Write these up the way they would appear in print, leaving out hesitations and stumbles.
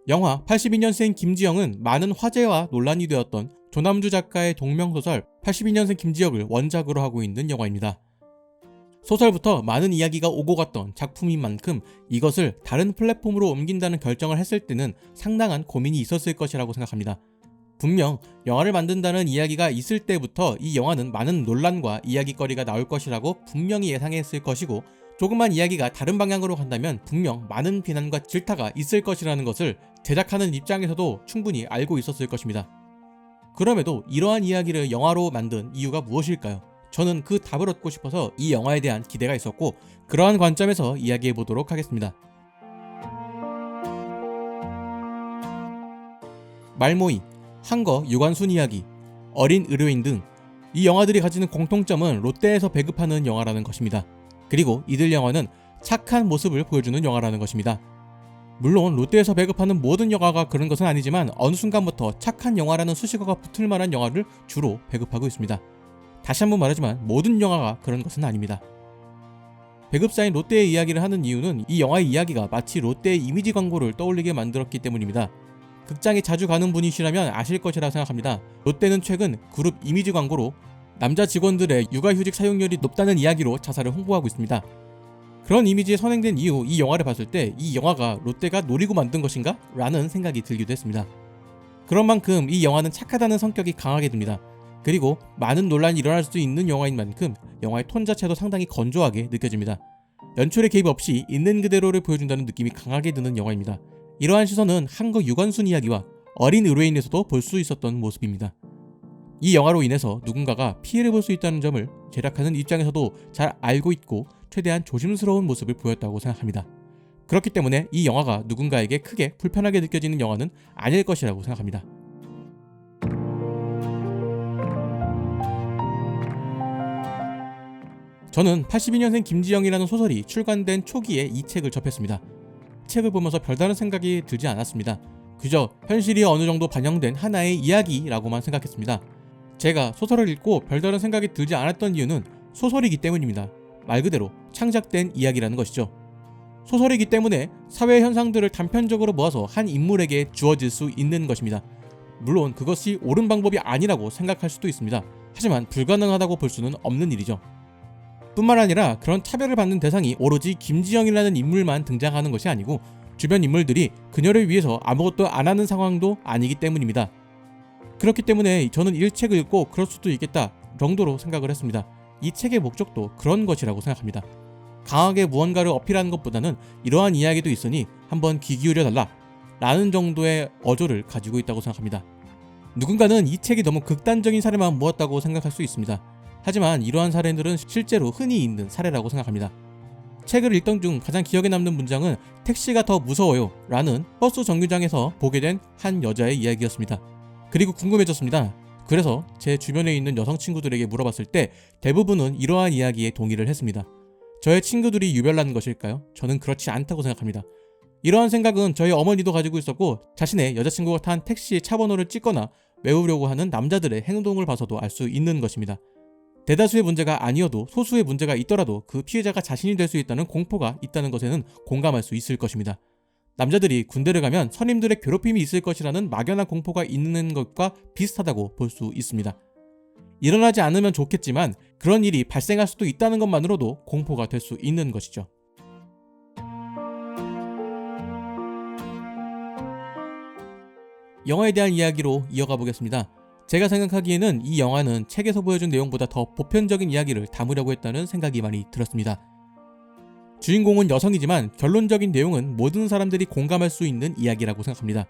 영화 82년생 김지영은 많은 화제와 논란이 되었던 조남주 작가의 동명소설 82년생 김지영을 원작으로 하고 있는 영화입니다. 소설부터 많은 이야기가 오고 갔던 작품인 만큼 이것을 다른 플랫폼으로 옮긴다는 결정을 했을 때는 상당한 고민이 있었을 것이라고 생각합니다. 분명 영화를 만든다는 이야기가 있을 때부터 이 영화는 많은 논란과 이야기거리가 나올 것이라고 분명히 예상했을 것이고, 조금만 이야기가 다른 방향으로 간다면 분명 많은 비난과 질타가 있을 것이라는 것을 제작하는 입장에서도 충분히 알고 있었을 것입니다. 그럼에도 이러한 이야기를 영화로 만든 이유가 무엇일까요? 저는 그 답을 얻고 싶어서 이 영화에 대한 기대가 있었고, 그러한 관점에서 이야기해 보도록 하겠습니다. 말모이, 한거 유관순 이야기, 어린 의료인 등 이 영화들이 가지는 공통점은 롯데에서 배급하는 영화라는 것입니다. 그리고 이들 영화는 착한 모습을 보여주는 영화라는 것입니다. 물론 롯데에서 배급하는 모든 영화가 그런 것은 아니지만 어느 순간부터 착한 영화라는 수식어가 붙을 만한 영화를 주로 배급하고 있습니다. 다시 한번 말하지만 모든 영화가 그런 것은 아닙니다. 배급사인 롯데의 이야기를 하는 이유는 이 영화의 이야기가 마치 롯데의 이미지 광고를 떠올리게 만들었기 때문입니다. 극장에 자주 가는 분이시라면 아실 것이라 생각합니다. 롯데는 최근 그룹 이미지 광고로 남자 직원들의 육아휴직 사용률이 높다는 이야기로 자사를 홍보하고 있습니다. 그런 이미지에 선행된 이후 이 영화를 봤을 때 이 영화가 롯데가 노리고 만든 것인가? 라는 생각이 들기도 했습니다. 그런 만큼 이 영화는 착하다는 성격이 강하게 듭니다. 그리고 많은 논란이 일어날 수 있는 영화인 만큼 영화의 톤 자체도 상당히 건조하게 느껴집니다. 연출의 개입 없이 있는 그대로를 보여준다는 느낌이 강하게 드는 영화입니다. 이러한 시선은 한거 유관순 이야기와 어린 의뢰인에서도 볼 수 있었던 모습입니다. 이 영화로 인해서 누군가가 피해를 볼 수 있다는 점을 제작하는 입장에서도 잘 알고 있고 최대한 조심스러운 모습을 보였다고 생각합니다. 그렇기 때문에 이 영화가 누군가에게 크게 불편하게 느껴지는 영화는 아닐 것이라고 생각합니다. 저는 82년생 김지영이라는 소설이 출간된 초기에 이 책을 접했습니다. 책을 보면서 별다른 생각이 들지 않았습니다. 그저 현실이 어느 정도 반영된 하나의 이야기라고만 생각했습니다. 제가 소설을 읽고 별다른 생각이 들지 않았던 이유는 소설이기 때문입니다. 말 그대로 창작된 이야기라는 것이죠. 소설이기 때문에 사회 현상들을 단편적으로 모아서 한 인물에게 주어질 수 있는 것입니다. 물론 그것이 옳은 방법이 아니라고 생각할 수도 있습니다. 하지만 불가능하다고 볼 수는 없는 일이죠. 뿐만 아니라 그런 차별을 받는 대상이 오로지 김지영이라는 인물만 등장하는 것이 아니고 주변 인물들이 그녀를 위해서 아무것도 안 하는 상황도 아니기 때문입니다. 그렇기 때문에 저는 이 책을 읽고 그럴 수도 있겠다 정도로 생각을 했습니다. 이 책의 목적도 그런 것이라고 생각합니다. 강하게 무언가를 어필하는 것보다는 이러한 이야기도 있으니 한번 귀 기울여 달라 라는 정도의 어조를 가지고 있다고 생각합니다. 누군가는 이 책이 너무 극단적인 사례만 모았다고 생각할 수 있습니다. 하지만 이러한 사례들은 실제로 흔히 있는 사례라고 생각합니다. 책을 읽던 중 가장 기억에 남는 문장은 택시가 더 무서워요 라는 버스 정류장에서 보게 된 한 여자의 이야기였습니다. 그리고 궁금해졌습니다. 그래서 제 주변에 있는 여성 친구들에게 물어봤을 때 대부분은 이러한 이야기에 동의를 했습니다. 저의 친구들이 유별난 것일까요? 저는 그렇지 않다고 생각합니다. 이러한 생각은 저희 어머니도 가지고 있었고 자신의 여자친구가 탄 택시의 차 번호를 찍거나 외우려고 하는 남자들의 행동을 봐서도 알 수 있는 것입니다. 대다수의 문제가 아니어도 소수의 문제가 있더라도 그 피해자가 자신이 될 수 있다는 공포가 있다는 것에는 공감할 수 있을 것입니다. 남자들이 군대를 가면 선임들의 괴롭힘이 있을 것이라는 막연한 공포가 있는 것과 비슷하다고 볼 수 있습니다. 일어나지 않으면 좋겠지만 그런 일이 발생할 수도 있다는 것만으로도 공포가 될 수 있는 것이죠. 영화에 대한 이야기로 이어가 보겠습니다. 제가 생각하기에는 이 영화는 책에서 보여준 내용보다 더 보편적인 이야기를 담으려고 했다는 생각이 많이 들었습니다. 주인공은 여성이지만 결론적인 내용은 모든 사람들이 공감할 수 있는 이야기라고 생각합니다.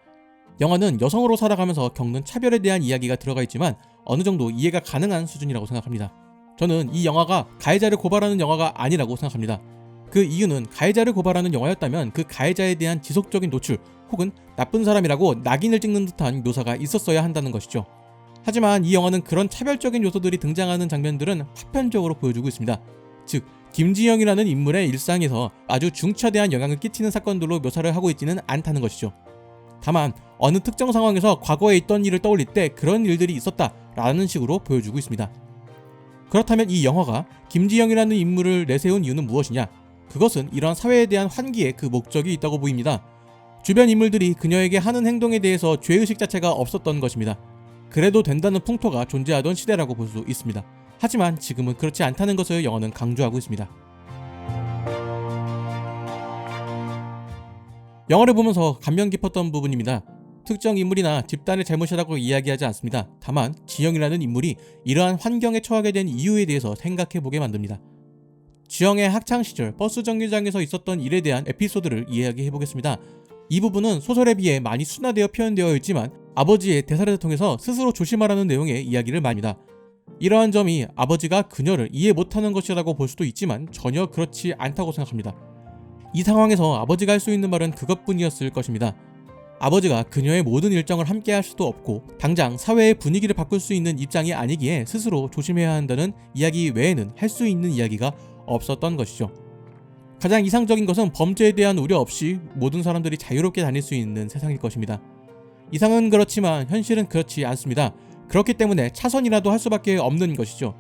영화는 여성으로 살아가면서 겪는 차별에 대한 이야기가 들어가 있지만 어느 정도 이해가 가능한 수준이라고 생각합니다. 저는 이 영화가 가해자를 고발하는 영화가 아니라고 생각합니다. 그 이유는 가해자를 고발하는 영화였다면 그 가해자에 대한 지속적인 노출 혹은 나쁜 사람이라고 낙인을 찍는 듯한 묘사가 있었어야 한다는 것이죠. 하지만 이 영화는 그런 차별적인 요소들이 등장하는 장면들은 파편적으로 보여주고 있습니다. 즉 김지영이라는 인물의 일상에서 아주 중차대한 영향을 끼치는 사건들로 묘사를 하고 있지는 않다는 것이죠. 다만 어느 특정 상황에서 과거에 있던 일을 떠올릴 때 그런 일들이 있었다라는 식으로 보여주고 있습니다. 그렇다면 이 영화가 김지영이라는 인물을 내세운 이유는 무엇이냐? 그것은 이러한 사회에 대한 환기에 그 목적이 있다고 보입니다. 주변 인물들이 그녀에게 하는 행동에 대해서 죄의식 자체가 없었던 것입니다. 그래도 된다는 풍토가 존재하던 시대라고 볼 수 있습니다. 하지만 지금은 그렇지 않다는 것을 영화는 강조하고 있습니다. 영화를 보면서 감명 깊었던 부분입니다. 특정 인물이나 집단의 잘못이라고 이야기하지 않습니다. 다만 지영이라는 인물이 이러한 환경에 처하게 된 이유에 대해서 생각해보게 만듭니다. 지영의 학창시절 버스 정류장에서 있었던 일에 대한 에피소드를 이야기해보겠습니다. 이 부분은 소설에 비해 많이 순화되어 표현되어 있지만 아버지의 대사를 통해서 스스로 조심하라는 내용의 이야기를 말합니다. 이러한 점이 아버지가 그녀를 이해 못하는 것이라고 볼 수도 있지만 전혀 그렇지 않다고 생각합니다. 이 상황에서 아버지가 할 수 있는 말은 그것뿐이었을 것입니다. 아버지가 그녀의 모든 일정을 함께 할 수도 없고 당장 사회의 분위기를 바꿀 수 있는 입장이 아니기에 스스로 조심해야 한다는 이야기 외에는 할 수 있는 이야기가 없었던 것이죠. 가장 이상적인 것은 범죄에 대한 우려 없이 모든 사람들이 자유롭게 다닐 수 있는 세상일 것입니다. 이상은 그렇지만 현실은 그렇지 않습니다. 그렇기 때문에 차선이라도 할 수밖에 없는 것이죠.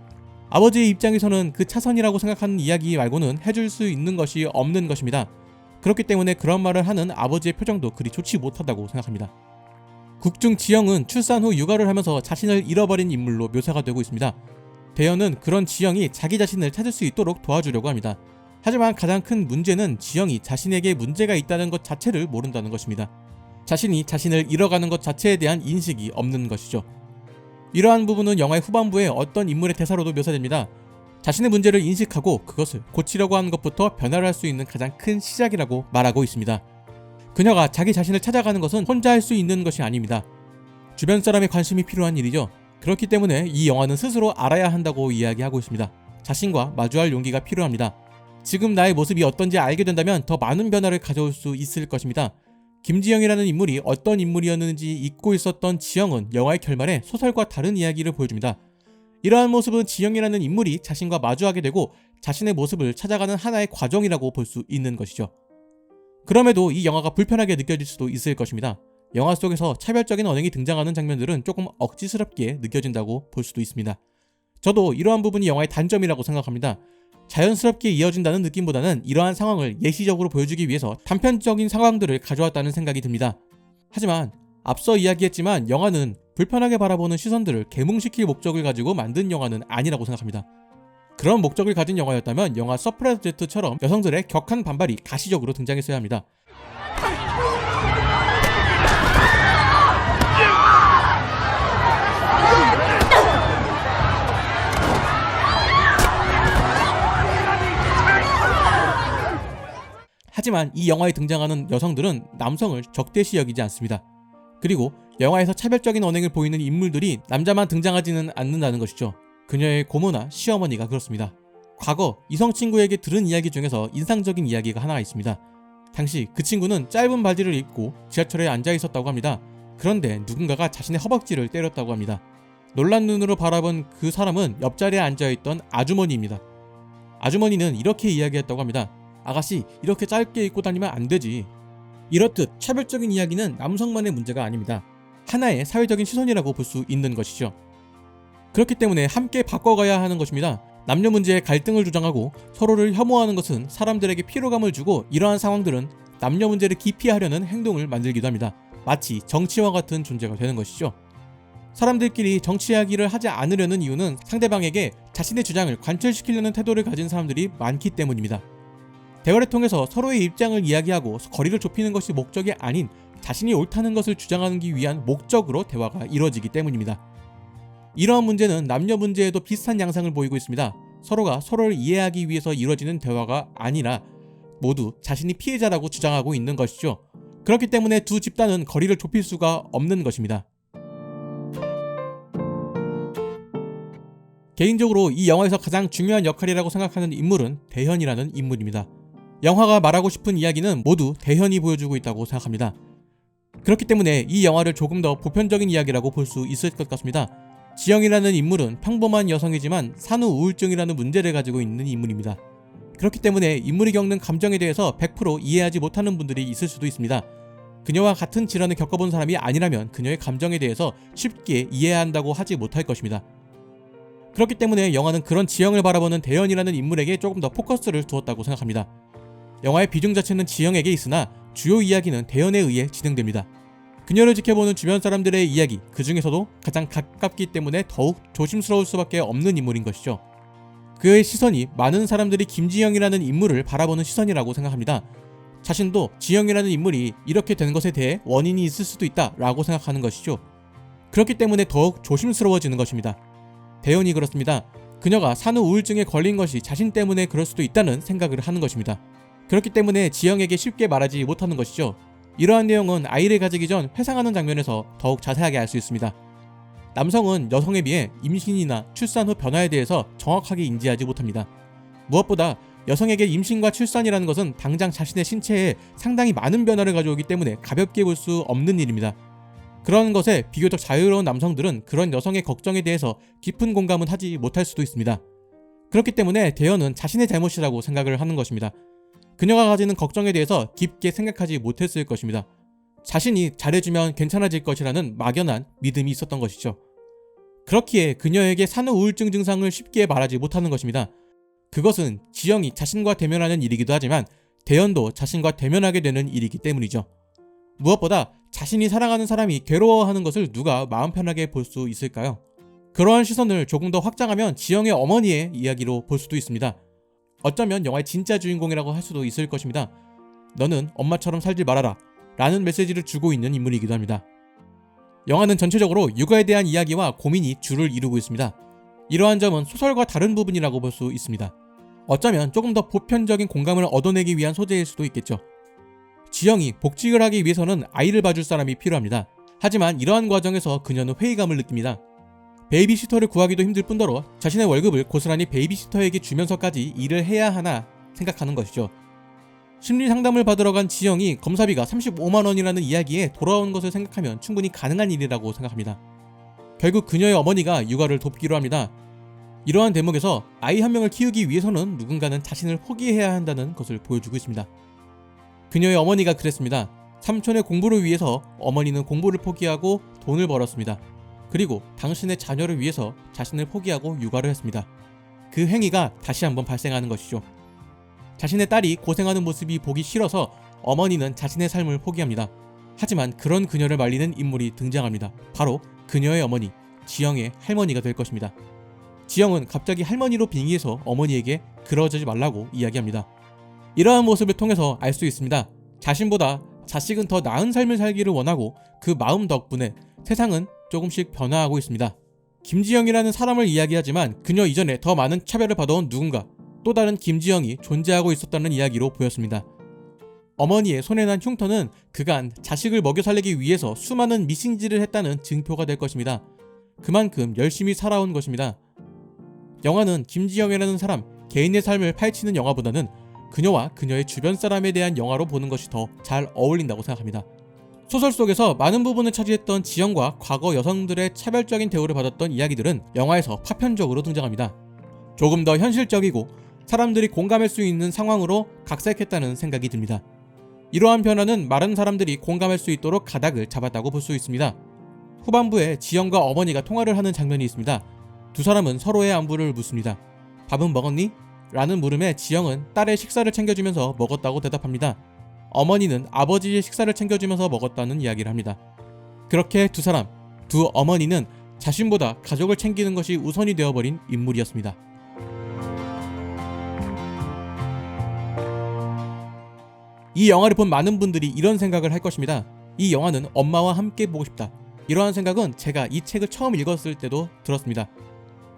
아버지의 입장에서는 그 차선이라고 생각하는 이야기 말고는 해줄 수 있는 것이 없는 것입니다. 그렇기 때문에 그런 말을 하는 아버지의 표정도 그리 좋지 못하다고 생각합니다. 국중 지영은 출산 후 육아를 하면서 자신을 잃어버린 인물로 묘사가 되고 있습니다. 대현은 그런 지영이 자기 자신을 찾을 수 있도록 도와주려고 합니다. 하지만 가장 큰 문제는 지영이 자신에게 문제가 있다는 것 자체를 모른다는 것입니다. 자신이 자신을 잃어가는 것 자체에 대한 인식이 없는 것이죠. 이러한 부분은 영화의 후반부에 어떤 인물의 대사로도 묘사됩니다. 자신의 문제를 인식하고 그것을 고치려고 하는 것부터 변화를 할 수 있는 가장 큰 시작이라고 말하고 있습니다. 그녀가 자기 자신을 찾아가는 것은 혼자 할 수 있는 것이 아닙니다. 주변 사람의 관심이 필요한 일이죠. 그렇기 때문에 이 영화는 스스로 알아야 한다고 이야기하고 있습니다. 자신과 마주할 용기가 필요합니다. 지금 나의 모습이 어떤지 알게 된다면 더 많은 변화를 가져올 수 있을 것입니다. 김지영이라는 인물이 어떤 인물이었는지 잊고 있었던 지영은 영화의 결말에 소설과 다른 이야기를 보여줍니다. 이러한 모습은 지영이라는 인물이 자신과 마주하게 되고 자신의 모습을 찾아가는 하나의 과정이라고 볼 수 있는 것이죠. 그럼에도 이 영화가 불편하게 느껴질 수도 있을 것입니다. 영화 속에서 차별적인 언행이 등장하는 장면들은 조금 억지스럽게 느껴진다고 볼 수도 있습니다. 저도 이러한 부분이 영화의 단점이라고 생각합니다. 자연스럽게 이어진다는 느낌보다는 이러한 상황을 예시적으로 보여주기 위해서 단편적인 상황들을 가져왔다는 생각이 듭니다. 하지만 앞서 이야기했지만 영화는 불편하게 바라보는 시선들을 계몽시킬 목적을 가지고 만든 영화는 아니라고 생각합니다. 그런 목적을 가진 영화였다면 영화 서프라이즈트처럼 여성들의 격한 반발이 가시적으로 등장했어야 합니다. 하지만 이 영화에 등장하는 여성들은 남성을 적대시 여기지 않습니다. 그리고 영화에서 차별적인 언행을 보이는 인물들이 남자만 등장하지는 않는다는 것이죠. 그녀의 고모나 시어머니가 그렇습니다. 과거 이성 친구에게 들은 이야기 중에서 인상적인 이야기가 하나 있습니다. 당시 그 친구는 짧은 바지를 입고 지하철에 앉아 있었다고 합니다. 그런데 누군가가 자신의 허벅지를 때렸다고 합니다. 놀란 눈으로 바라본 그 사람은 옆자리에 앉아있던 아주머니입니다. 아주머니는 이렇게 이야기했다고 합니다. 아가씨, 이렇게 짧게 입고 다니면 안 되지. 이렇듯 차별적인 이야기는 남성만의 문제가 아닙니다. 하나의 사회적인 시선이라고 볼 수 있는 것이죠. 그렇기 때문에 함께 바꿔가야 하는 것입니다. 남녀 문제에 갈등을 조장하고 서로를 혐오하는 것은 사람들에게 피로감을 주고 이러한 상황들은 남녀 문제를 기피하려는 행동을 만들기도 합니다. 마치 정치와 같은 존재가 되는 것이죠. 사람들끼리 정치 이야기를 하지 않으려는 이유는 상대방에게 자신의 주장을 관철시키려는 태도를 가진 사람들이 많기 때문입니다. 대화를 통해서 서로의 입장을 이야기하고 거리를 좁히는 것이 목적이 아닌 자신이 옳다는 것을 주장하기 위한 목적으로 대화가 이루어지기 때문입니다. 이러한 문제는 남녀 문제에도 비슷한 양상을 보이고 있습니다. 서로가 서로를 이해하기 위해서 이루어지는 대화가 아니라 모두 자신이 피해자라고 주장하고 있는 것이죠. 그렇기 때문에 두 집단은 거리를 좁힐 수가 없는 것입니다. 개인적으로 이 영화에서 가장 중요한 역할이라고 생각하는 인물은 대현이라는 인물입니다. 영화가 말하고 싶은 이야기는 모두 대현이 보여주고 있다고 생각합니다. 그렇기 때문에 이 영화를 조금 더 보편적인 이야기라고 볼 수 있을 것 같습니다. 지영이라는 인물은 평범한 여성이지만 산후 우울증이라는 문제를 가지고 있는 인물입니다. 그렇기 때문에 인물이 겪는 감정에 대해서 100% 이해하지 못하는 분들이 있을 수도 있습니다. 그녀와 같은 질환을 겪어본 사람이 아니라면 그녀의 감정에 대해서 쉽게 이해한다고 하지 못할 것입니다. 그렇기 때문에 영화는 그런 지영을 바라보는 대현이라는 인물에게 조금 더 포커스를 두었다고 생각합니다. 영화의 비중 자체는 지영에게 있으나 주요 이야기는 대연에 의해 진행됩니다. 그녀를 지켜보는 주변 사람들의 이야기, 그 중에서도 가장 가깝기 때문에 더욱 조심스러울 수밖에 없는 인물인 것이죠. 그의 시선이 많은 사람들이 김지영이라는 인물을 바라보는 시선이라고 생각합니다. 자신도 지영이라는 인물이 이렇게 된 것에 대해 원인이 있을 수도 있다 라고 생각하는 것이죠. 그렇기 때문에 더욱 조심스러워지는 것입니다. 대연이 그렇습니다. 그녀가 산후 우울증에 걸린 것이 자신 때문에 그럴 수도 있다는 생각을 하는 것입니다. 그렇기 때문에 지영에게 쉽게 말하지 못하는 것이죠. 이러한 내용은 아이를 가지기 전 회상하는 장면에서 더욱 자세하게 알 수 있습니다. 남성은 여성에 비해 임신이나 출산 후 변화에 대해서 정확하게 인지하지 못합니다. 무엇보다 여성에게 임신과 출산이라는 것은 당장 자신의 신체에 상당히 많은 변화를 가져오기 때문에 가볍게 볼 수 없는 일입니다. 그런 것에 비교적 자유로운 남성들은 그런 여성의 걱정에 대해서 깊은 공감은 하지 못할 수도 있습니다. 그렇기 때문에 대연은 자신의 잘못이라고 생각을 하는 것입니다. 그녀가 가지는 걱정에 대해서 깊게 생각하지 못했을 것입니다. 자신이 잘해주면 괜찮아질 것이라는 막연한 믿음이 있었던 것이죠. 그렇기에 그녀에게 산후 우울증 증상을 쉽게 말하지 못하는 것입니다. 그것은 지영이 자신과 대면하는 일이기도 하지만 대연도 자신과 대면하게 되는 일이기 때문이죠. 무엇보다 자신이 사랑하는 사람이 괴로워하는 것을 누가 마음 편하게 볼 수 있을까요? 그러한 시선을 조금 더 확장하면 지영의 어머니의 이야기로 볼 수도 있습니다. 어쩌면 영화의 진짜 주인공이라고 할 수도 있을 것입니다. 너는 엄마처럼 살지 말아라 라는 메시지를 주고 있는 인물이기도 합니다. 영화는 전체적으로 육아에 대한 이야기와 고민이 주를 이루고 있습니다. 이러한 점은 소설과 다른 부분이라고 볼 수 있습니다. 어쩌면 조금 더 보편적인 공감을 얻어내기 위한 소재일 수도 있겠죠. 지영이 복직을 하기 위해서는 아이를 봐줄 사람이 필요합니다. 하지만 이러한 과정에서 그녀는 회의감을 느낍니다. 베이비시터를 구하기도 힘들 뿐더러 자신의 월급을 고스란히 베이비시터에게 주면서까지 일을 해야 하나 생각하는 것이죠. 심리 상담을 받으러 간 지영이 검사비가 35만 원이라는 이야기에 돌아온 것을 생각하면 충분히 가능한 일이라고 생각합니다. 결국 그녀의 어머니가 육아를 돕기로 합니다. 이러한 대목에서 아이 한 명을 키우기 위해서는 누군가는 자신을 포기해야 한다는 것을 보여주고 있습니다. 그녀의 어머니가 그랬습니다. 삼촌의 공부를 위해서 어머니는 공부를 포기하고 돈을 벌었습니다. 그리고 당신의 자녀를 위해서 자신을 포기하고 육아를 했습니다. 그 행위가 다시 한번 발생하는 것이죠. 자신의 딸이 고생하는 모습이 보기 싫어서 어머니는 자신의 삶을 포기합니다. 하지만 그런 그녀를 말리는 인물이 등장합니다. 바로 그녀의 어머니, 지영의 할머니가 될 것입니다. 지영은 갑자기 할머니로 빙의해서 어머니에게 그러지 말라고 이야기합니다. 이러한 모습을 통해서 알 수 있습니다. 자신보다 자식은 더 나은 삶을 살기를 원하고 그 마음 덕분에 세상은 조금씩 변화하고 있습니다. 김지영이라는 사람을 이야기하지만 그녀 이전에 더 많은 차별을 받아온 누군가, 또 다른 김지영이 존재하고 있었다는 이야기로 보였습니다. 어머니의 손에 난 흉터는 그간 자식을 먹여 살리기 위해서 수많은 미싱질을 했다는 증표가 될 것입니다. 그만큼 열심히 살아온 것입니다. 영화는 김지영이라는 사람, 개인의 삶을 파헤치는 영화보다는 그녀와 그녀의 주변 사람에 대한 영화로 보는 것이 더 잘 어울린다고 생각합니다. 소설 속에서 많은 부분을 차지했던 지영과 과거 여성들의 차별적인 대우를 받았던 이야기들은 영화에서 파편적으로 등장합니다. 조금 더 현실적이고 사람들이 공감할 수 있는 상황으로 각색했다는 생각이 듭니다. 이러한 변화는 많은 사람들이 공감할 수 있도록 가닥을 잡았다고 볼 수 있습니다. 후반부에 지영과 어머니가 통화를 하는 장면이 있습니다. 두 사람은 서로의 안부를 묻습니다. 밥은 먹었니? 라는 물음에 지영은 딸의 식사를 챙겨주면서 먹었다고 대답합니다. 어머니는 아버지의 식사를 챙겨주면서 먹었다는 이야기를 합니다. 그렇게 두 어머니는 자신보다 가족을 챙기는 것이 우선이 되어버린 인물이었습니다. 이 영화를 본 많은 분들이 이런 생각을 할 것입니다. 이 영화는 엄마와 함께 보고 싶다. 이러한 생각은 제가 이 책을 처음 읽었을 때도 들었습니다.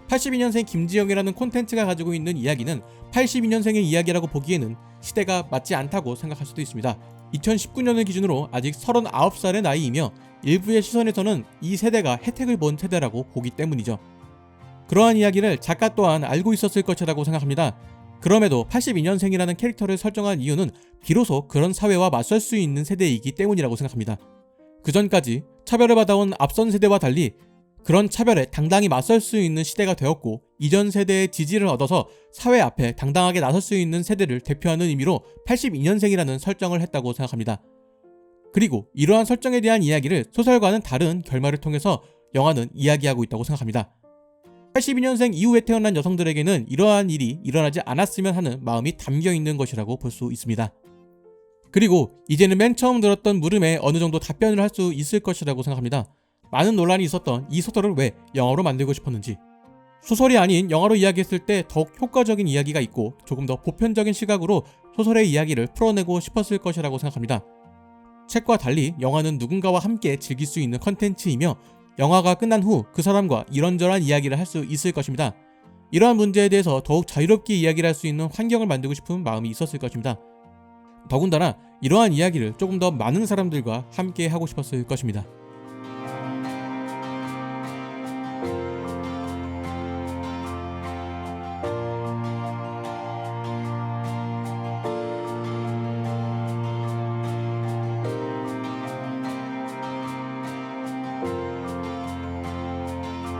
82년생 김지영이라는 콘텐츠가 가지고 있는 이야기는 82년생의 이야기라고 보기에는 시대가 맞지 않다고 생각할 수도 있습니다. 2019년을 기준으로 아직 39살의 나이이며 일부의 시선에서는 이 세대가 혜택을 본 세대라고 보기 때문이죠. 그러한 이야기를 작가 또한 알고 있었을 것이라고 생각합니다. 그럼에도 82년생이라는 캐릭터를 설정한 이유는 비로소 그런 사회와 맞설 수 있는 세대이기 때문이라고 생각합니다. 그전까지 차별을 받아온 앞선 세대와 달리 그런 차별에 당당히 맞설 수 있는 시대가 되었고, 이전 세대의 지지를 얻어서 사회 앞에 당당하게 나설 수 있는 세대를 대표하는 의미로 82년생이라는 설정을 했다고 생각합니다. 그리고 이러한 설정에 대한 이야기를 소설과는 다른 결말을 통해서 영화는 이야기하고 있다고 생각합니다. 82년생 이후에 태어난 여성들에게는 이러한 일이 일어나지 않았으면 하는 마음이 담겨 있는 것이라고 볼 수 있습니다. 그리고 이제는 맨 처음 들었던 물음에 어느 정도 답변을 할 수 있을 것이라고 생각합니다. 많은 논란이 있었던 이 소설을 왜 영화로 만들고 싶었는지. 소설이 아닌 영화로 이야기했을 때 더욱 효과적인 이야기가 있고 조금 더 보편적인 시각으로 소설의 이야기를 풀어내고 싶었을 것이라고 생각합니다. 책과 달리 영화는 누군가와 함께 즐길 수 있는 컨텐츠이며 영화가 끝난 후 그 사람과 이런저런 이야기를 할 수 있을 것입니다. 이러한 문제에 대해서 더욱 자유롭게 이야기를 할 수 있는 환경을 만들고 싶은 마음이 있었을 것입니다. 더군다나 이러한 이야기를 조금 더 많은 사람들과 함께 하고 싶었을 것입니다.